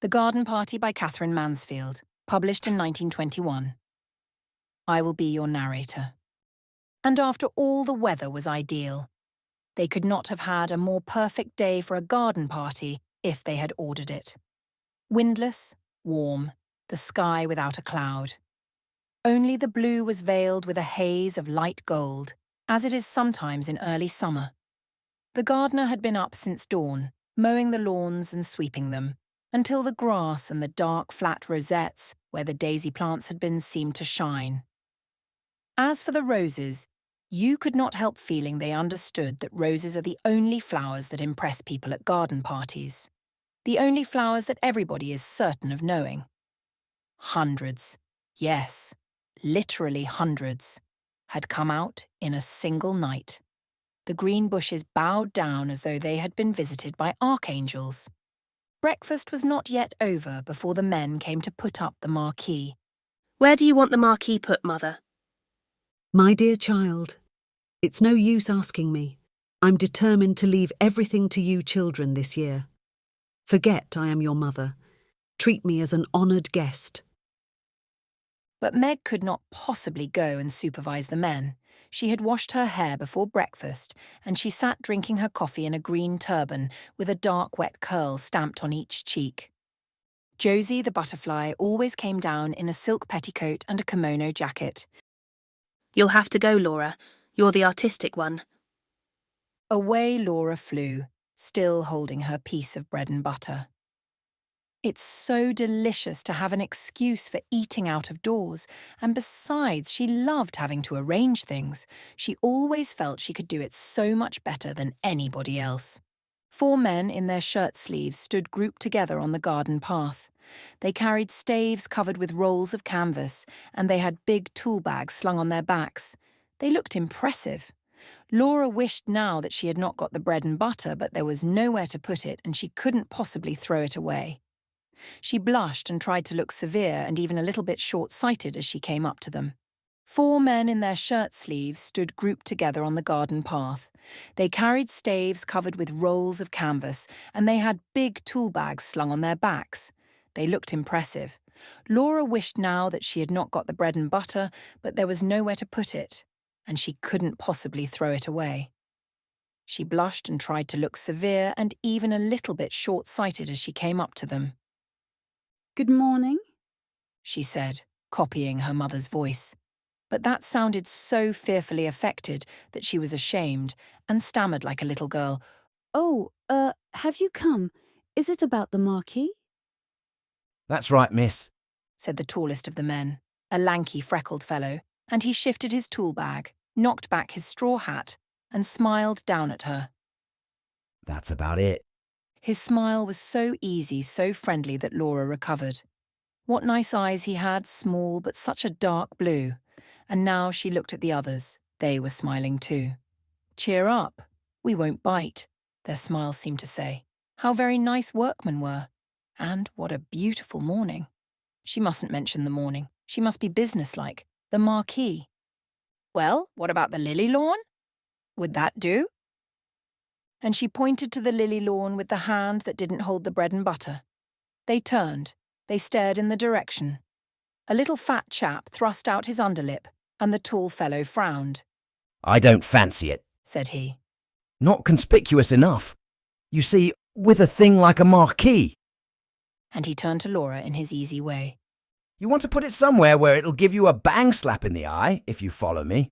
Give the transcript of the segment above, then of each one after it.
The Garden Party by Katherine Mansfield, published in 1921. I will be your narrator. And after all, the weather was ideal. They could not have had a more perfect day for a garden party if they had ordered it. Windless, warm, the sky without a cloud. Only the blue was veiled with a haze of light gold, as it is sometimes in early summer. The gardener had been up since dawn, mowing the lawns and sweeping them, until the grass and the dark flat rosettes where the daisy plants had been seemed to shine. As for the roses, you could not help feeling they understood that roses are the only flowers that impress people at garden parties. The only flowers that everybody is certain of knowing. Hundreds, yes, literally hundreds, had come out in a single night. The green bushes bowed down as though they had been visited by archangels. Breakfast was not yet over before the men came to put up the marquee. Where do you want the marquee put, Mother? My dear child, it's no use asking me. I'm determined to leave everything to you children this year. Forget I am your mother. Treat me as an honoured guest. But Meg could not possibly go and supervise the men. She had washed her hair before breakfast, and she sat drinking her coffee in a green turban with a dark wet curl stamped on each cheek. Josie the butterfly always came down in a silk petticoat and a kimono jacket. You'll have to go, Laura. You're the artistic one. Away Laura flew, still holding her piece of bread and butter. It's so delicious to have an excuse for eating out of doors, and besides, she loved having to arrange things. She always felt she could do it so much better than anybody else. 4 men in their shirt sleeves stood grouped together on the garden path. They carried staves covered with rolls of canvas, and they had big tool bags slung on their backs. They looked impressive. Laura wished now that she had not got the bread and butter, but there was nowhere to put it, and she couldn't possibly throw it away. She blushed and tried to look severe and even a little bit short-sighted as she came up to them. 4 men in their shirt sleeves stood grouped together on the garden path. They carried staves covered with rolls of canvas, and they had big tool bags slung on their backs. They looked impressive. Laura wished now that she had not got the bread and butter, but there was nowhere to put it, and she couldn't possibly throw it away. She blushed and tried to look severe and even a little bit short-sighted as she came up to them. "Good morning," she said, copying her mother's voice. But that sounded so fearfully affected that she was ashamed and stammered like a little girl. "Oh, have you come? Is it about the marquee?" "That's right, miss," said the tallest of the men, a lanky, freckled fellow, and he shifted his tool bag, knocked back his straw hat, and smiled down at her. "That's about it." His smile was so easy, so friendly that Laura recovered. What nice eyes he had, small but such a dark blue. And now she looked at the others. They were smiling too. "Cheer up, we won't bite," their smiles seemed to say. How very nice workmen were. And what a beautiful morning. She mustn't mention the morning. She must be businesslike. The marquee. Well, what about the lily lawn? Would that do? And she pointed to the lily lawn with the hand that didn't hold the bread and butter. They turned. They stared in the direction. A little fat chap thrust out his underlip, and the tall fellow frowned. "I don't fancy it," said he. "Not conspicuous enough. You see, with a thing like a marquee. And he turned to Laura in his easy way. You want to put it somewhere where it'll give you a bang slap in the eye, if you follow me."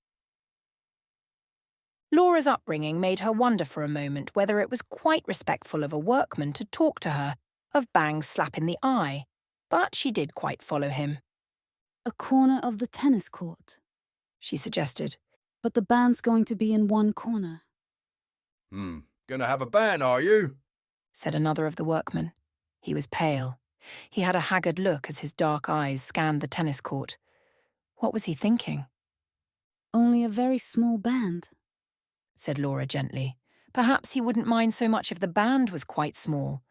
Laura's upbringing made her wonder for a moment whether it was quite respectful of a workman to talk to her of bang slap in the eye, but she did quite follow him. "A corner of the tennis court," she suggested. "But the band's going to be in one corner." Gonna have a band, are you?" said another of the workmen. He was pale. He had a haggard look as his dark eyes scanned the tennis court. What was he thinking? "Only a very small band," said Laura gently. Perhaps he wouldn't mind so much if the band was quite small.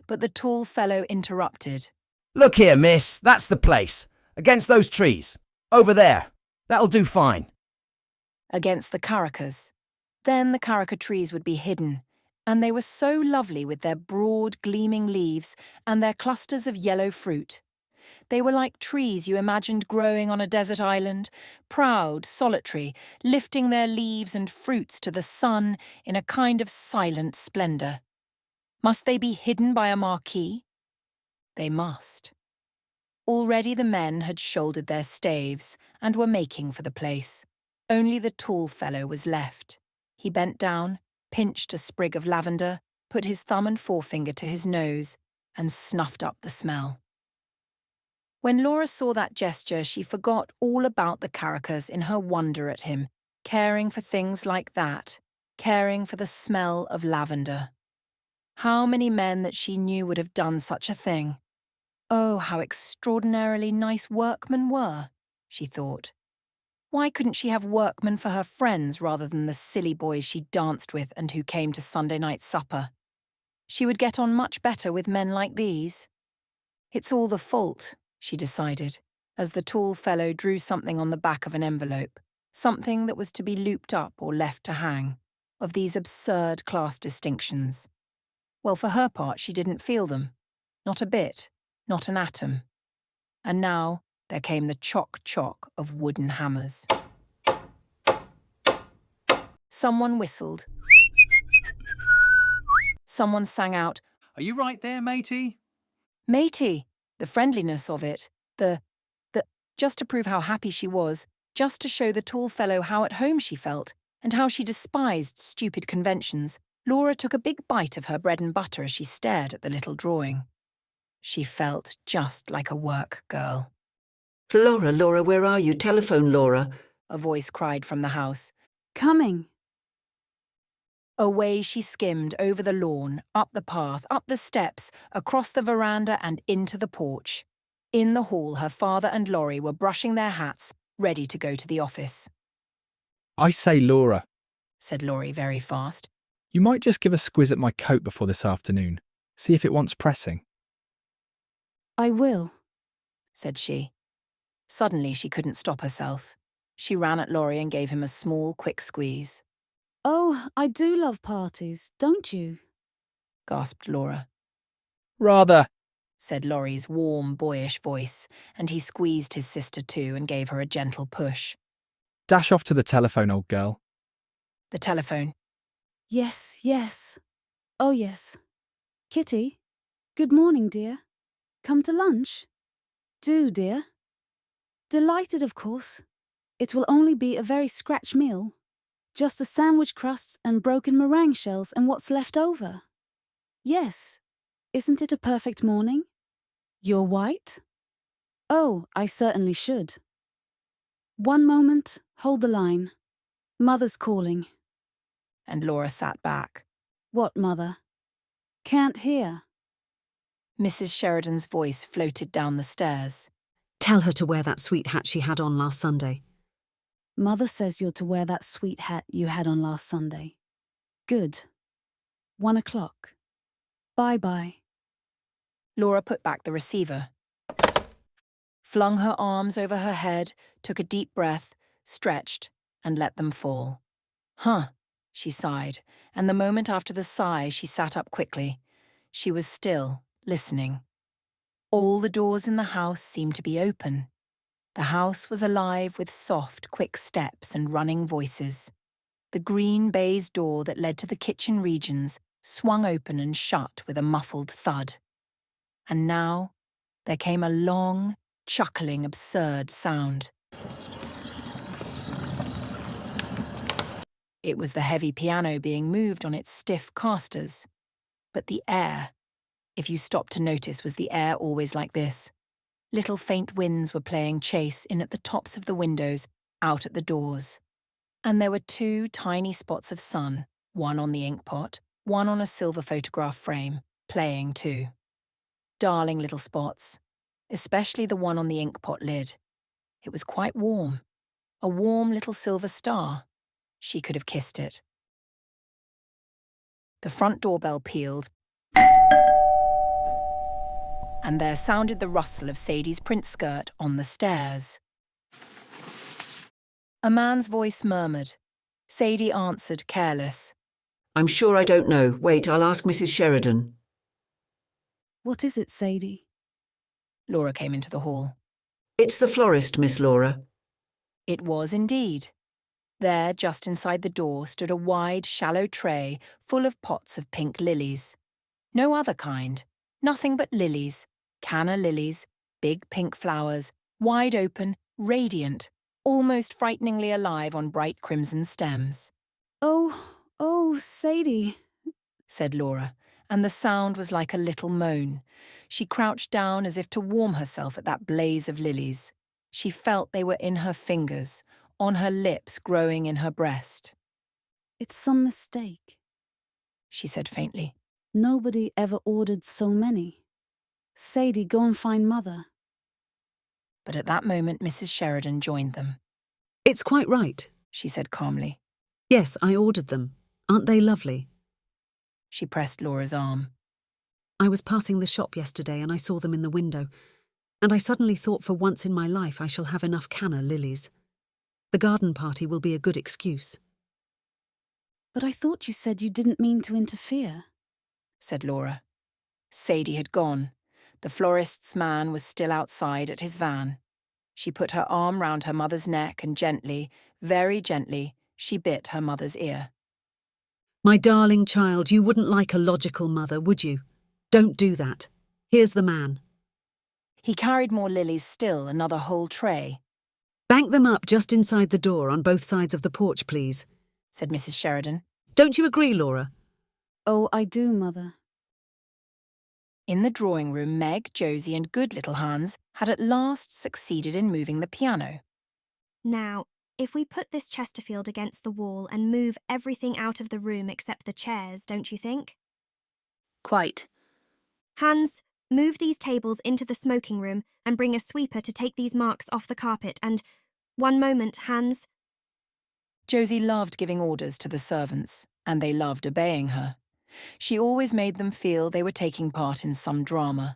But the tall fellow interrupted. "Look here, miss, that's the place. Against those trees. Over there. That'll do fine." Against the caracas. Then the caraca trees would be hidden, And they were so lovely with their broad, gleaming leaves and their clusters of yellow fruit. They were like trees you imagined growing on a desert island, proud, solitary, lifting their leaves and fruits to the sun in a kind of silent splendour. Must they be hidden by a marquee? They must. Already the men had shouldered their staves and were making for the place. Only the tall fellow was left. He bent down, pinched a sprig of lavender, put his thumb and forefinger to his nose, and snuffed up the smell. When Laura saw that gesture, she forgot all about the Caracas in her wonder at him, caring for things like that, caring for the smell of lavender. How many men that she knew would have done such a thing? Oh, how extraordinarily nice workmen were, she thought. Why couldn't she have workmen for her friends rather than the silly boys she danced with and who came to Sunday night supper? She would get on much better with men like these. It's all the fault, she decided, as the tall fellow drew something on the back of an envelope, something that was to be looped up or left to hang, of these absurd class distinctions. Well, for her part, she didn't feel them. Not a bit, not an atom. And now there came the chock-chock of wooden hammers. Someone whistled. Someone sang out, "Are you right there, matey?" "Matey!" The friendliness of it, just to prove how happy she was, just to show the tall fellow how at home she felt, and how she despised stupid conventions, Laura took a big bite of her bread and butter as she stared at the little drawing. She felt just like a work girl. Laura, where are you? Telephone, Laura. A voice cried from the house. Coming. Away she skimmed over the lawn, up the path, up the steps, across the veranda and into the porch. In the hall, her father and Laurie were brushing their hats, ready to go to the office. "I say, Laura," said Laurie very fast. "you might just give a squiz at my coat before this afternoon. See if it wants pressing." I will, said she. Suddenly she couldn't stop herself. She ran at Laurie and gave him a small, quick squeeze. Oh, I do love parties, don't you? Gasped Laura. "Rather," said Laurie's warm, boyish voice, and he squeezed his sister too and gave her a gentle push. "Dash off to the telephone, old girl." The telephone. Yes. Oh, yes. Kitty, good morning, dear. Come to lunch? Do, dear. Delighted, of course. It will only be a very scratch meal. Just the sandwich crusts and broken meringue shells and what's left over. Yes. Isn't it a perfect morning? You're white? Oh, I certainly should. One moment, hold the line. Mother's calling. And Laura sat back. What, Mother? Can't hear. Mrs. Sheridan's voice floated down the stairs. Tell her to wear that sweet hat she had on last Sunday. Mother says you're to wear that sweet hat you had on last Sunday. Good. 1 o'clock. Bye-bye. Laura put back the receiver, flung her arms over her head, took a deep breath, stretched, and let them fall. Huh, she sighed, and the moment after the sigh she sat up quickly. She was still, listening. All the doors in the house seemed to be open. The house was alive with soft, quick steps and running voices. The green baize door that led to the kitchen regions swung open and shut with a muffled thud. And now there came a long, chuckling, absurd sound. It was the heavy piano being moved on its stiff casters. But the air, if you stopped to notice, was the air always like this? Little faint winds were playing chase in at the tops of the windows, out at the doors. And there were 2 tiny spots of sun, one on the inkpot, one on a silver photograph frame, playing too. Darling little spots, especially the one on the inkpot lid. It was quite warm, a warm little silver star. She could have kissed it. The front doorbell pealed, and there sounded the rustle of Sadie's print skirt on the stairs. A man's voice murmured. Sadie answered, careless. I'm sure I don't know. Wait, I'll ask Mrs. Sheridan. What is it, Sadie? Laura came into the hall. It's the florist, Miss Laura. It was indeed. There, just inside the door, stood a wide, shallow tray full of pots of pink lilies. No other kind. Nothing but lilies. Canna lilies, big pink flowers, wide open, radiant, almost frighteningly alive on bright crimson stems. Oh, Sadie, said Laura, and the sound was like a little moan. She crouched down as if to warm herself at that blaze of lilies. She felt they were in her fingers, on her lips, growing in her breast. it's some mistake. She said faintly. Nobody ever ordered so many. Sadie, go and find Mother. But at that moment, Mrs. Sheridan joined them. It's quite right. She said calmly. Yes, I ordered them. Aren't they lovely? She pressed Laura's arm. I was passing the shop yesterday and I saw them in the window, and I suddenly thought for once in my life I shall have enough canna lilies. The garden party will be a good excuse. But I thought you said you didn't mean to interfere, said Laura. Sadie had gone. The florist's man was still outside at his van. She put her arm round her mother's neck and gently, very gently, she bit her mother's ear. My darling child, you wouldn't like a logical mother, would you? Don't do that. Here's the man. He carried more lilies still, another whole tray. Bank them up just inside the door on both sides of the porch, please, said Mrs. Sheridan. Don't you agree, Laura? Oh, I do, Mother. In the drawing room, Meg, Josie and good little Hans had at last succeeded in moving the piano. Now, if we put this Chesterfield against the wall and move everything out of the room except the chairs, don't you think? Quite. Hans, move these tables into the smoking room and bring a sweeper to take these marks off the carpet and... One moment, Hans. Josie loved giving orders to the servants, and they loved obeying her. She always made them feel they were taking part in some drama.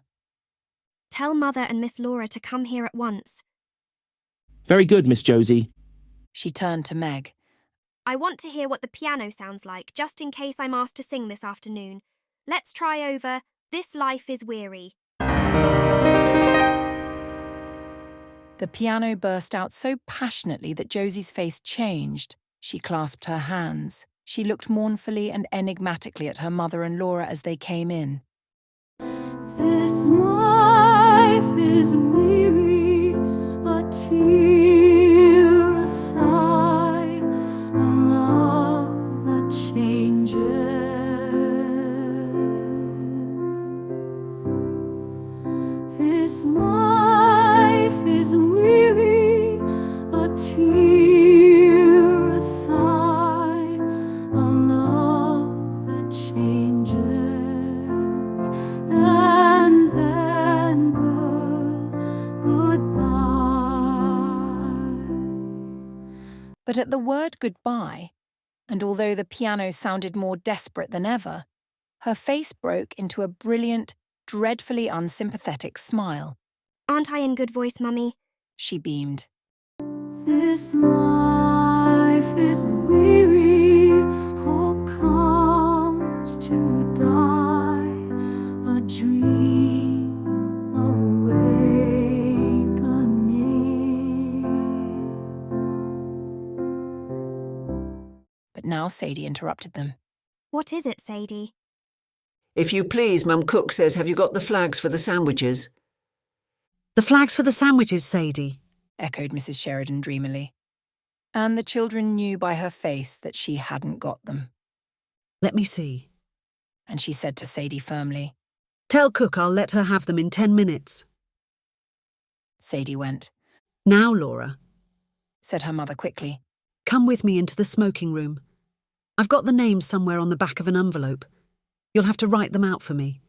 Tell Mother and Miss Laura to come here at once. Very good, Miss Josie. She turned to Meg. I want to hear what the piano sounds like, just in case I'm asked to sing this afternoon. Let's try over This Life is Weary. The piano burst out so passionately that Josie's face changed. She clasped her hands. She looked mournfully and enigmatically at her mother and Laura as they came in. This life is weary, a tear, a sigh, a love that changes. This life is weary, a tear, a sigh, a love that changes. And then goodbye. But at the word goodbye, and although the piano sounded more desperate than ever, her face broke into a brilliant, dreadfully unsympathetic smile. Aren't I in good voice, Mummy? She beamed. This life is weary, hope comes to die, a dream awakening. But now Sadie interrupted them. What is it, Sadie? If you please, Mum Cook says, have you got the flags for the sandwiches? The flags for the sandwiches, Sadie, echoed Mrs. Sheridan dreamily. And the children knew by her face that she hadn't got them. Let me see. And she said to Sadie firmly, Tell Cook I'll let her have them in 10 minutes. Sadie went. Now, Laura, said her mother quickly. Come with me into the smoking room. I've got the names somewhere on the back of an envelope. You'll have to write them out for me.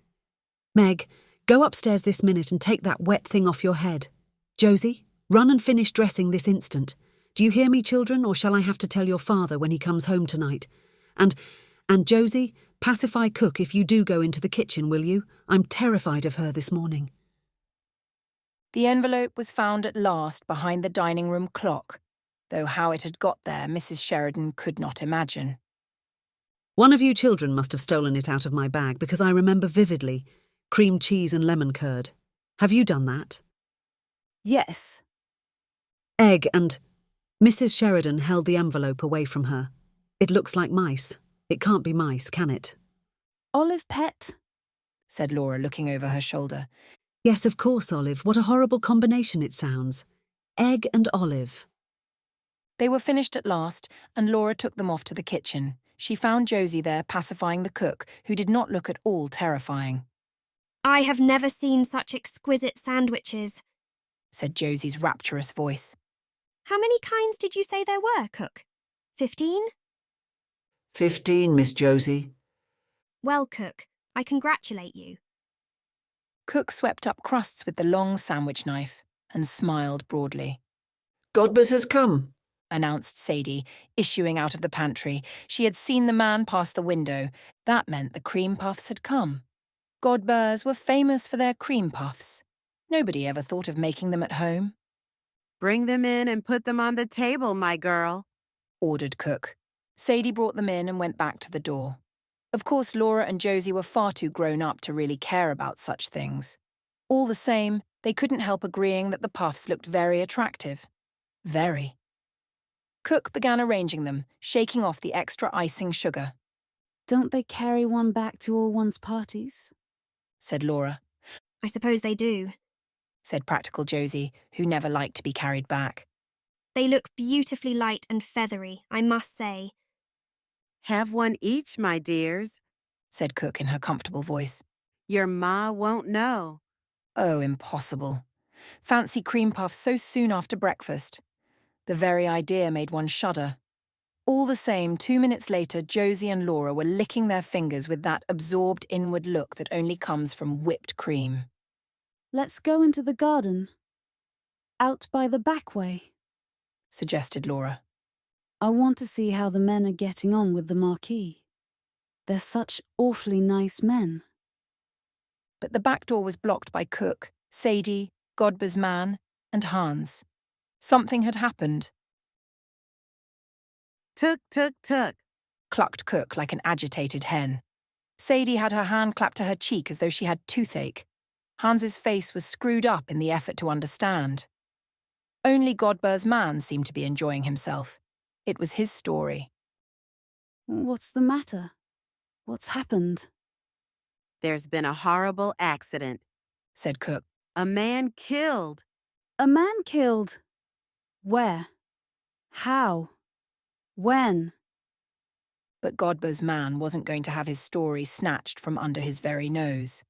Meg, go upstairs this minute and take that wet thing off your head. Josie, run and finish dressing this instant. Do you hear me, children, or shall I have to tell your father when he comes home tonight? And Josie, pacify Cook if you do go into the kitchen, will you? I'm terrified of her this morning. The envelope was found at last behind the dining room clock, though how it had got there Mrs. Sheridan could not imagine. One of you children must have stolen it out of my bag because I remember vividly cream cheese and lemon curd. Have you done that? Yes. Egg and... Mrs. Sheridan held the envelope away from her. It looks like mice. It can't be mice, can it? Olive pet? Said Laura, looking over her shoulder. Yes, of course, Olive. What a horrible combination it sounds. Egg and olive. They were finished at last, and Laura took them off to the kitchen. She found Josie there pacifying the cook, who did not look at all terrifying. I have never seen such exquisite sandwiches, said Josie's rapturous voice. How many kinds did you say there were, cook? 15? 15, Miss Josie. Well, cook, I congratulate you. Cook swept up crusts with the long sandwich knife and smiled broadly. Godbers has come, announced Sadie, issuing out of the pantry. She had seen the man pass the window. That meant the cream puffs had come. Godbers were famous for their cream puffs. Nobody ever thought of making them at home. Bring them in and put them on the table, my girl, ordered Cook. Sadie brought them in and went back to the door. Of course, Laura and Josie were far too grown up to really care about such things. All the same, they couldn't help agreeing that the puffs looked very attractive. Very. Cook began arranging them, shaking off the extra icing sugar. Don't they carry one back to all one's parties? Said Laura. I suppose they do, said practical Josie, who never liked to be carried back. They look beautifully light and feathery, I must say. Have one each, my dears, said Cook in her comfortable voice. Your ma won't know. Oh, impossible. Fancy cream puffs so soon after breakfast. The very idea made one shudder. All the same, 2 minutes later, Josie and Laura were licking their fingers with that absorbed inward look that only comes from whipped cream. Let's go into the garden. Out by the back way, suggested Laura. I want to see how the men are getting on with the marquis. They're such awfully nice men. But the back door was blocked by Cook, Sadie, Godber's man, and Hans. Something had happened. Took, clucked Cook like an agitated hen. Sadie had her hand clapped to her cheek as though she had toothache. Hans's face was screwed up in the effort to understand. Only Godber's man seemed to be enjoying himself. It was his story. What's the matter? What's happened? There's been a horrible accident, said Cook. A man killed. A man killed? Where? How? When? But Godber's man wasn't going to have his story snatched from under his very nose.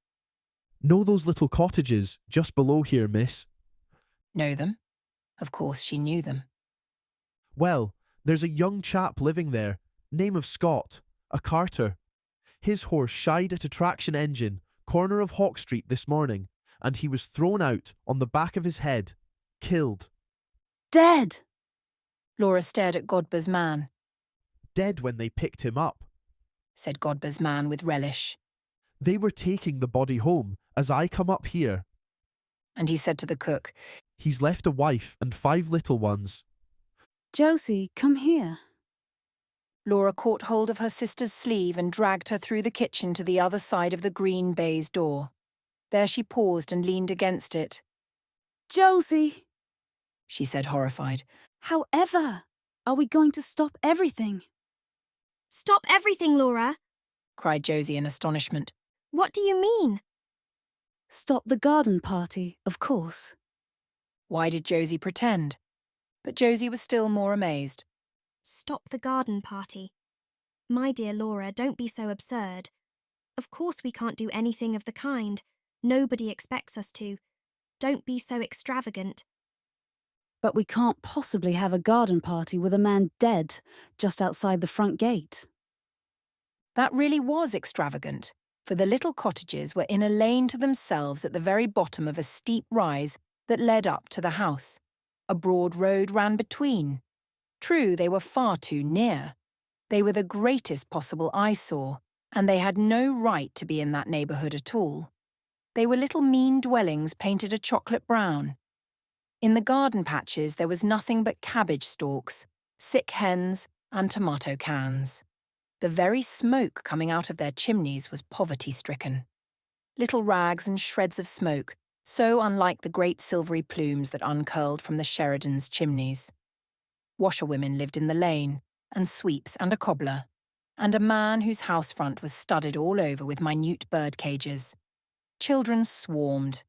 Know those little cottages just below here, miss? Know them? Of course she knew them. Well, there's a young chap living there, name of Scott, a carter. His horse shied at a traction engine, corner of Hawk Street this morning, and he was thrown out on the back of his head, killed. Dead! Laura stared at Godber's man. Dead when they picked him up, said Godber's man with relish. They were taking the body home as I come up here. And he said to the cook, He's left a wife and 5 little ones. Josie, come here. Laura caught hold of her sister's sleeve and dragged her through the kitchen to the other side of the green baize door. There she paused and leaned against it. Josie, she said, horrified. However, are we going to stop everything? Stop everything, Laura, cried Josie in astonishment. What do you mean? Stop the garden party, of course. Why did Josie pretend? But Josie was still more amazed. Stop the garden party. My dear Laura, don't be so absurd. Of course we can't do anything of the kind. Nobody expects us to. Don't be so extravagant. But we can't possibly have a garden party with a man dead just outside the front gate. That really was extravagant, for the little cottages were in a lane to themselves at the very bottom of a steep rise that led up to the house. A broad road ran between. True, they were far too near. They were the greatest possible eyesore, and they had no right to be in that neighbourhood at all. They were little mean dwellings painted a chocolate brown. In the garden patches there was nothing but cabbage stalks, sick hens, and tomato cans. The very smoke coming out of their chimneys was poverty-stricken. Little rags and shreds of smoke, so unlike the great silvery plumes that uncurled from the Sheridans' chimneys. Washerwomen lived in the lane, and sweeps and a cobbler, and a man whose house front was studded all over with minute bird cages. Children swarmed.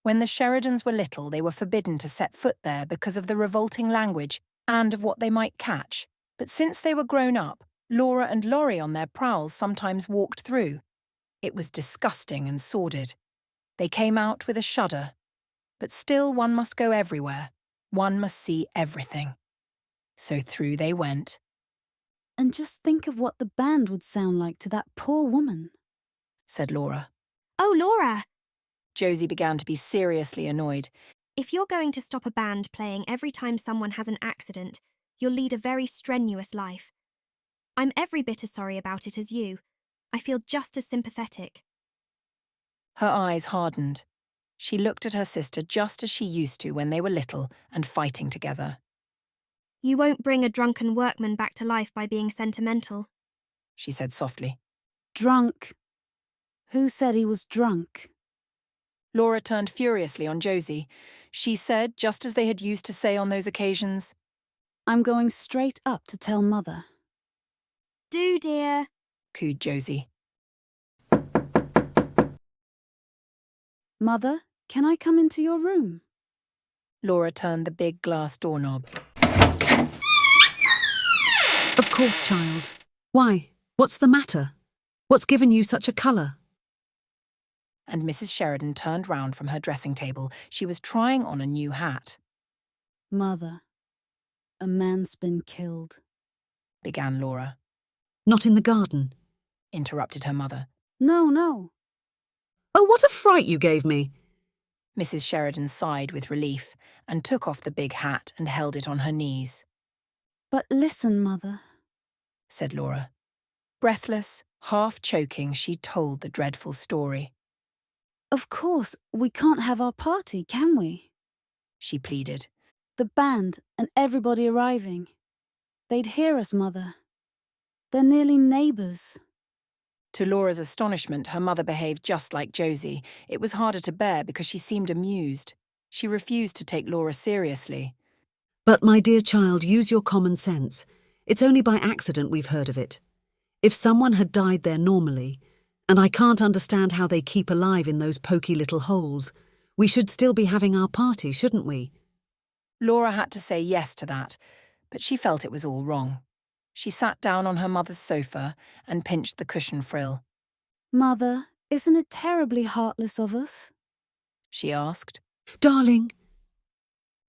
When the Sheridans were little, they were forbidden to set foot there because of the revolting language and of what they might catch. But since they were grown up, Laura and Laurie on their prowls sometimes walked through. It was disgusting and sordid. They came out with a shudder. But still one must go everywhere. One must see everything. So through they went. And just think of what the band would sound like to that poor woman, said Laura. Oh, Laura! Josie began to be seriously annoyed. If you're going to stop a band playing every time someone has an accident, you'll lead a very strenuous life. I'm every bit as sorry about it as you. I feel just as sympathetic. Her eyes hardened. She looked at her sister just as she used to when they were little and fighting together. You won't bring a drunken workman back to life by being sentimental, she said softly. Drunk. Who said he was drunk? Laura turned furiously on Josie. She said, just as they had used to say on those occasions, I'm going straight up to tell Mother. Do, dear, cooed Josie. Mother, can I come into your room? Laura turned the big glass doorknob. Of course, child. Why? What's the matter? What's given you such a colour? And Mrs. Sheridan turned round from her dressing table. She was trying on a new hat. Mother, a man's been killed, began Laura. Not in the garden, interrupted her mother. No. Oh, what a fright you gave me. Mrs. Sheridan sighed with relief and took off the big hat and held it on her knees. But listen, Mother, said Laura. Breathless, half choking, she told the dreadful story. Of course, we can't have our party, can we? She pleaded. The band and everybody arriving. They'd hear us, Mother. They're nearly neighbours. To Laura's astonishment, her mother behaved just like Josie. It was harder to bear because she seemed amused. She refused to take Laura seriously. But, my dear child, use your common sense. It's only by accident we've heard of it. If someone had died there normally, and I can't understand how they keep alive in those poky little holes, we should still be having our party, shouldn't we? Laura had to say yes to that, but she felt it was all wrong. She sat down on her mother's sofa and pinched the cushion frill. Mother, isn't it terribly heartless of us? She asked. Darling.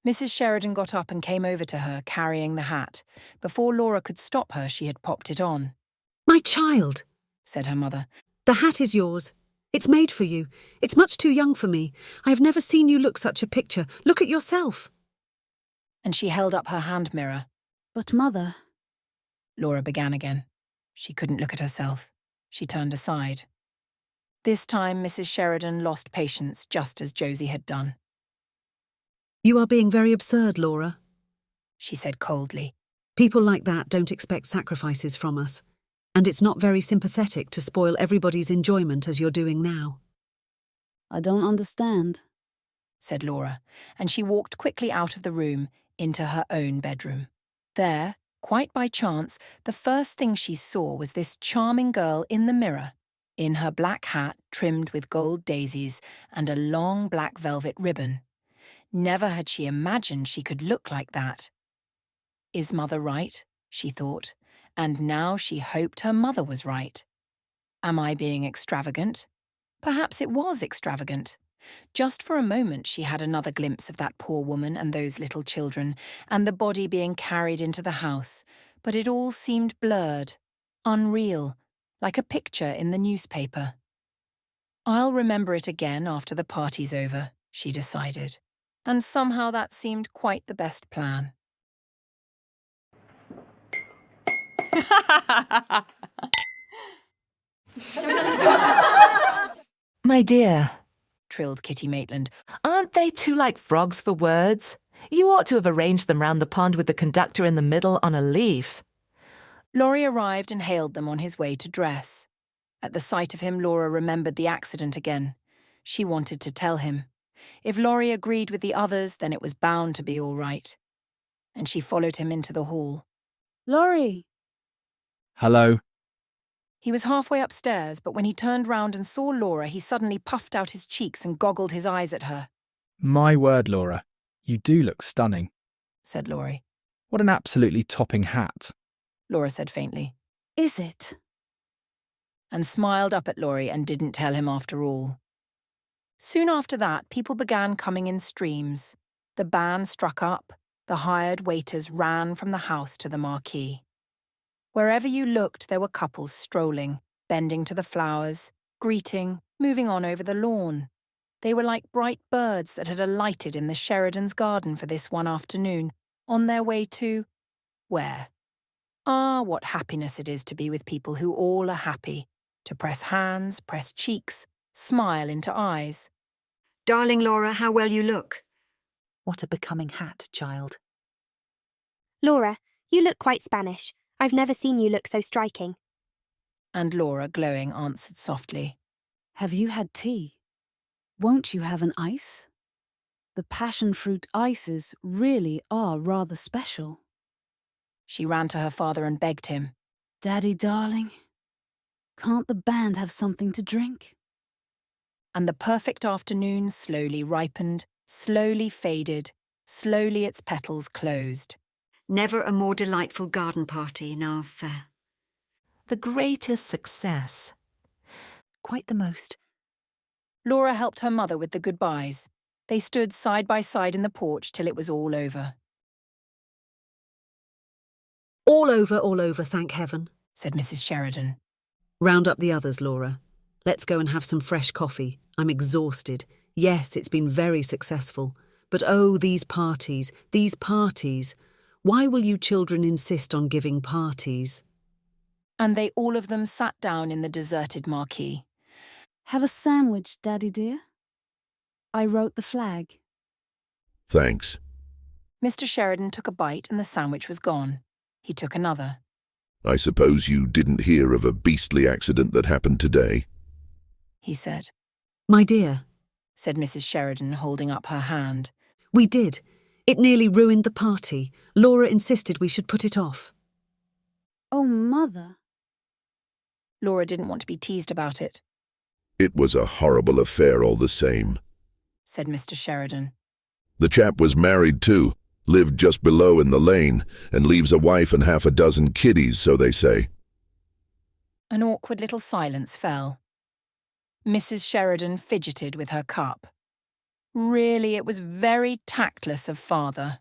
Mrs. Sheridan got up and came over to her, carrying the hat. Before Laura could stop her, she had popped it on. My child, said her mother. The hat is yours. It's made for you. It's much too young for me. I have never seen you look such a picture. Look at yourself. And she held up her hand mirror. But, Mother... Laura began again. She couldn't look at herself. She turned aside. This time, Mrs. Sheridan lost patience, just as Josie had done. You are being very absurd, Laura, she said coldly. People like that don't expect sacrifices from us, and it's not very sympathetic to spoil everybody's enjoyment as you're doing now. I don't understand, said Laura, and she walked quickly out of the room into her own bedroom. There, quite by chance, the first thing she saw was this charming girl in the mirror, in her black hat trimmed with gold daisies and a long black velvet ribbon. Never had she imagined she could look like that. Is Mother right? She thought, and now she hoped her mother was right. Am I being extravagant? Perhaps it was extravagant. Just for a moment she had another glimpse of that poor woman and those little children, and the body being carried into the house, but it all seemed blurred, unreal, like a picture in the newspaper. I'll remember it again after the party's over, she decided, and somehow that seemed quite the best plan. My dear, trilled Kitty Maitland, aren't they too like frogs for words? You ought to have arranged them round the pond with the conductor in the middle on a leaf. Laurie arrived and hailed them on his way to dress. At the sight of him, Laura remembered the accident again. She wanted to tell him. If Laurie agreed with the others, then it was bound to be all right. And she followed him into the hall. Laurie! Hello. He was halfway upstairs, but when he turned round and saw Laura, he suddenly puffed out his cheeks and goggled his eyes at her. My word, Laura. You do look stunning. Said Laurie. What an absolutely topping hat. Laura said faintly. Is it? And smiled up at Laurie and didn't tell him after all. Soon after that, people began coming in streams. The band struck up. The hired waiters ran from the house to the marquee. Wherever you looked, there were couples strolling, bending to the flowers, greeting, moving on over the lawn. They were like bright birds that had alighted in the Sheridan's garden for this one afternoon, on their way to... where? Ah, what happiness it is to be with people who all are happy, to press hands, press cheeks, smile into eyes. Darling Laura, how well you look. What a becoming hat, child. Laura, you look quite Spanish. I've never seen you look so striking. And Laura, glowing, answered softly. Have you had tea? Won't you have an ice? The passion fruit ices really are rather special. She ran to her father and begged him. Daddy, darling, can't the band have something to drink? And the perfect afternoon slowly ripened, slowly faded, slowly its petals closed. Never a more delightful garden party in our fair. The greatest success. Quite the most. Laura helped her mother with the goodbyes. They stood side by side in the porch till it was all over. All over, thank heaven, said Mrs. Sheridan. Round up the others, Laura. Let's go and have some fresh coffee. I'm exhausted. Yes, it's been very successful. But oh, these parties. Why will you children insist on giving parties? And they all of them sat down in the deserted marquee. Have a sandwich, Daddy dear. I wrote the flag. Thanks. Mr. Sheridan took a bite and the sandwich was gone. He took another. I suppose you didn't hear of a beastly accident that happened today? He said. My dear, said Mrs. Sheridan, holding up her hand. We did. It nearly ruined the party. Laura insisted we should put it off. Oh, Mother. Laura didn't want to be teased about it. It was a horrible affair all the same, said Mr. Sheridan. The chap was married too, lived just below in the lane, and leaves a wife and half a dozen kiddies, so they say. An awkward little silence fell. Mrs. Sheridan fidgeted with her cup. Really, it was very tactless of Father.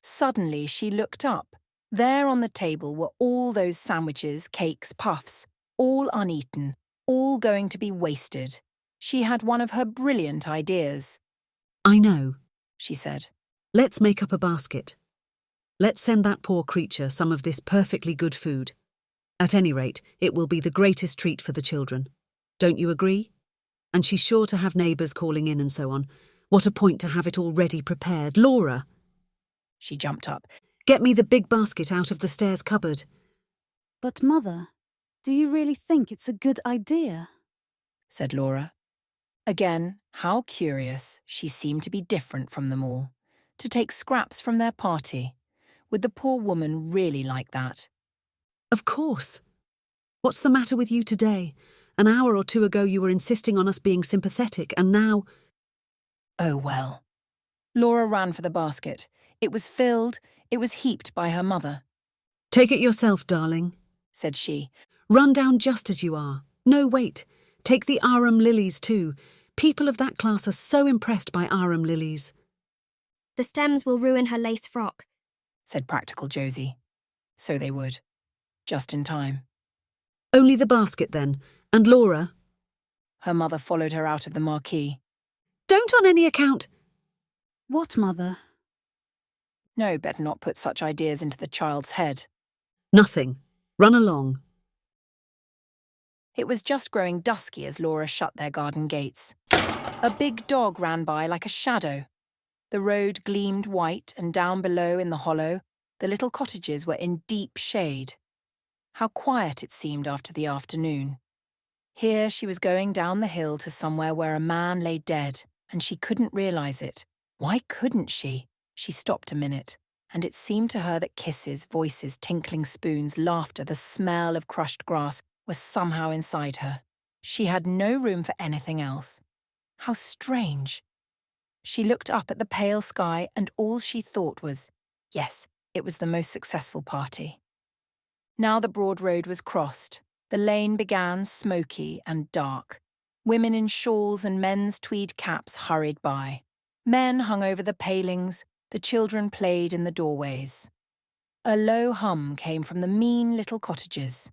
Suddenly she looked up. There on the table were all those sandwiches, cakes, puffs, all uneaten, all going to be wasted. She had one of her brilliant ideas. I know, she said. Let's make up a basket. Let's send that poor creature some of this perfectly good food. At any rate, it will be the greatest treat for the children. Don't you agree? And she's sure to have neighbours calling in and so on. What a point to have it all ready prepared. Laura! She jumped up. Get me the big basket out of the stairs cupboard. But, Mother, do you really think it's a good idea? Said Laura. Again, how curious. She seemed to be different from them all. To take scraps from their party. Would the poor woman really like that? Of course. What's the matter with you today? An hour or two ago you were insisting on us being sympathetic, and now... Oh, well. Laura ran for the basket. It was filled, it was heaped by her mother. Take it yourself, darling, said she. Run down just as you are. No, wait. Take the arum lilies too. People of that class are so impressed by arum lilies. The stems will ruin her lace frock, said practical Josie. So they would. Just in time. Only the basket then. And Laura? Her mother followed her out of the marquee. Don't on any account. What, Mother? No, better not put such ideas into the child's head. Nothing. Run along. It was just growing dusky as Laura shut their garden gates. A big dog ran by like a shadow. The road gleamed white, and down below in the hollow, the little cottages were in deep shade. How quiet it seemed after the afternoon. Here she was going down the hill to somewhere where a man lay dead, and she couldn't realize it. Why couldn't she? She stopped a minute, and it seemed to her that kisses, voices, tinkling spoons, laughter, the smell of crushed grass were somehow inside her. She had no room for anything else. How strange. She looked up at the pale sky, and all she thought was, yes, it was the most successful party. Now the broad road was crossed. The lane began smoky and dark. Women in shawls and men's tweed caps hurried by. Men hung over the palings, the children played in the doorways. A low hum came from the mean little cottages.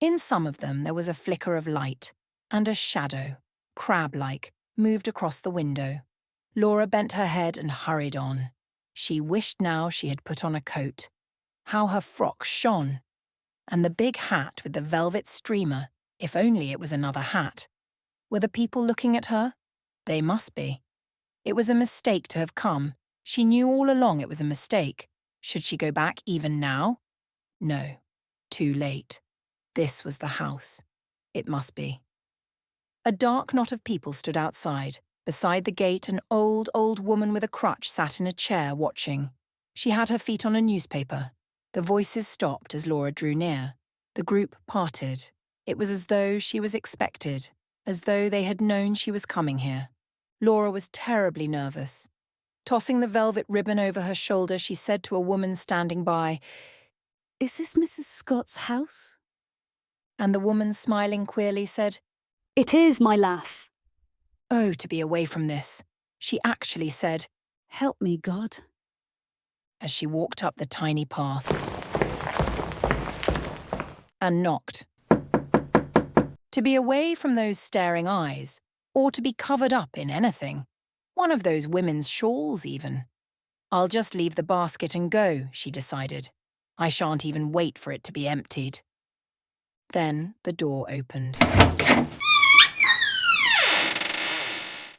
In some of them there was a flicker of light, and a shadow, crab-like, moved across the window. Laura bent her head and hurried on. She wished now she had put on a coat. How her frock shone! And the big hat with the velvet streamer, if only it was another hat. Were the people looking at her? They must be. It was a mistake to have come. She knew all along it was a mistake. Should she go back even now? No. Too late. This was the house. It must be. A dark knot of people stood outside. Beside the gate, an old woman with a crutch sat in a chair watching. She had her feet on a newspaper. The voices stopped as Laura drew near. The group parted. It was as though she was expected, as though they had known she was coming here. Laura was terribly nervous. Tossing the velvet ribbon over her shoulder, she said to a woman standing by, "Is this Mrs. Scott's house?" And the woman, smiling queerly, said, "It is, my lass." Oh, to be away from this. She actually said, "Help me, God," as she walked up the tiny path and knocked. To be away from those staring eyes, or to be covered up in anything. One of those women's shawls, even. I'll just leave the basket and go, she decided. I shan't even wait for it to be emptied. Then the door opened.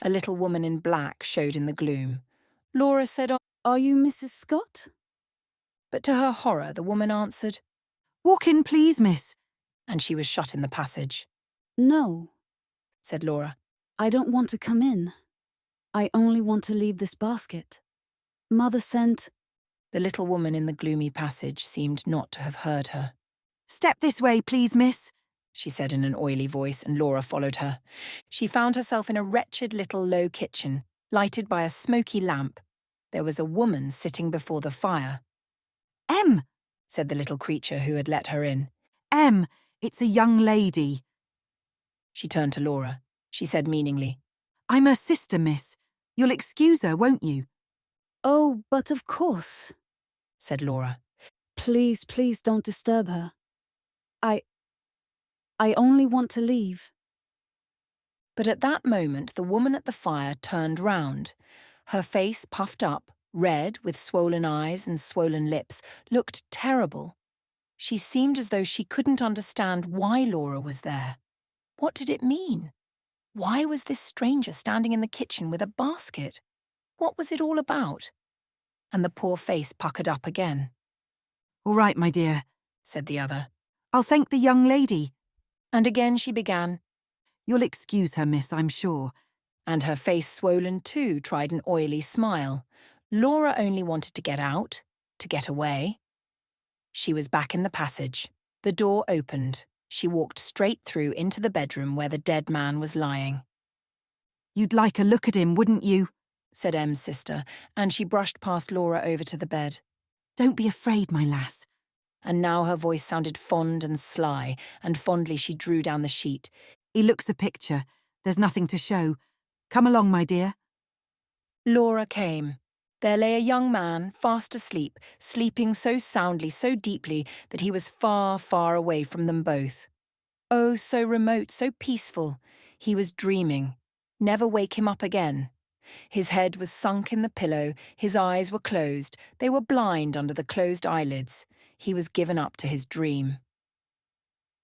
A little woman in black showed in the gloom. Laura said, "Are you Mrs. Scott?" But to her horror, the woman answered, "Walk in, please, miss." And she was shut in the passage. "No," said Laura. "I don't want to come in. I only want to leave this basket. Mother sent—" The little woman in the gloomy passage seemed not to have heard her. "Step this way, please, miss," she said in an oily voice, and Laura followed her. She found herself in a wretched little low kitchen, lighted by a smoky lamp. There was a woman sitting before the fire. "Em," said the little creature who had let her in. "Em, it's a young lady." She turned to Laura. She said meaningly, "I'm her sister, miss. You'll excuse her, won't you?" "Oh, but of course," said Laura. Please don't disturb her. I only want to leave." But at that moment, the woman at the fire turned round. Her face puffed up, red, with swollen eyes and swollen lips, looked terrible. She seemed as though she couldn't understand why Laura was there. What did it mean? Why was this stranger standing in the kitchen with a basket? What was it all about? And the poor face puckered up again. "All right, my dear," said the other. "I'll thank the young lady." And again she began. "You'll excuse her, miss, I'm sure." And her face, swollen too, tried an oily smile. Laura only wanted to get out, to get away. She was back in the passage. The door opened. She walked straight through into the bedroom where the dead man was lying. "You'd like a look at him, wouldn't you?" said Em's sister, and she brushed past Laura over to the bed. "Don't be afraid, my lass." And now her voice sounded fond and sly, and fondly she drew down the sheet. "He looks a picture. There's nothing to show. Come along, my dear." Laura came. There lay a young man, fast asleep, sleeping so soundly, so deeply, that he was far, far away from them both. Oh, so remote, so peaceful. He was dreaming. Never wake him up again. His head was sunk in the pillow, his eyes were closed, they were blind under the closed eyelids. He was given up to his dream.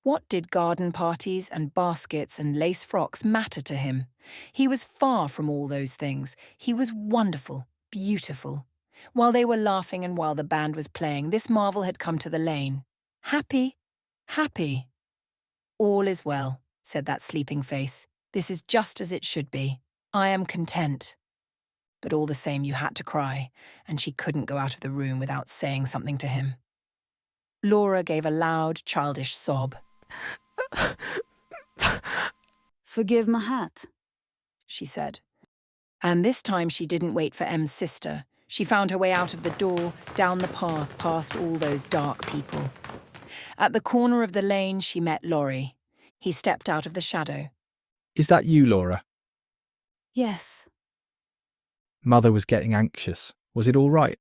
What did garden parties and baskets and lace frocks matter to him? He was far from all those things. He was wonderful, beautiful. While they were laughing and while the band was playing, this marvel had come to the lane. Happy? Happy. All is well, said that sleeping face. This is just as it should be. I am content. But all the same, you had to cry, and she couldn't go out of the room without saying something to him. Laura gave a loud, childish sob. Forgive my hat, she said. And this time she didn't wait for M's sister. She found her way out of the door, down the path, past all those dark people. At the corner of the lane, she met Laurie. He stepped out of the shadow. Is that you, Laura? Yes. Mother was getting anxious. Was it all right?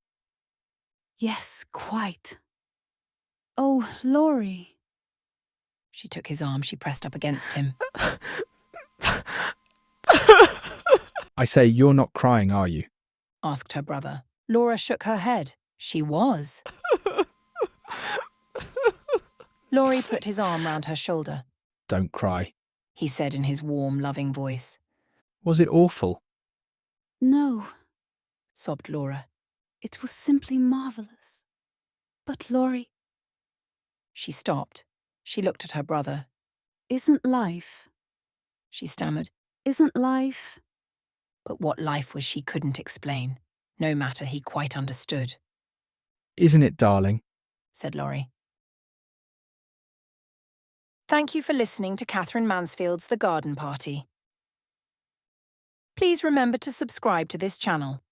Yes, quite. Oh, Laurie. She took his arm. She pressed up against him. I say, you're not crying, are you? Asked her brother. Laura shook her head. She was. Laurie put his arm round her shoulder. Don't cry, he said in his warm, loving voice. Was it awful? No, sobbed Laura. It was simply marvellous. But Laurie... She stopped. She looked at her brother. Isn't life... she stammered. Isn't life... But what life was she couldn't explain. No matter, he quite understood. Isn't it, darling? Said Laurie. Thank you for listening to Katherine Mansfield's The Garden Party. Please remember to subscribe to this channel.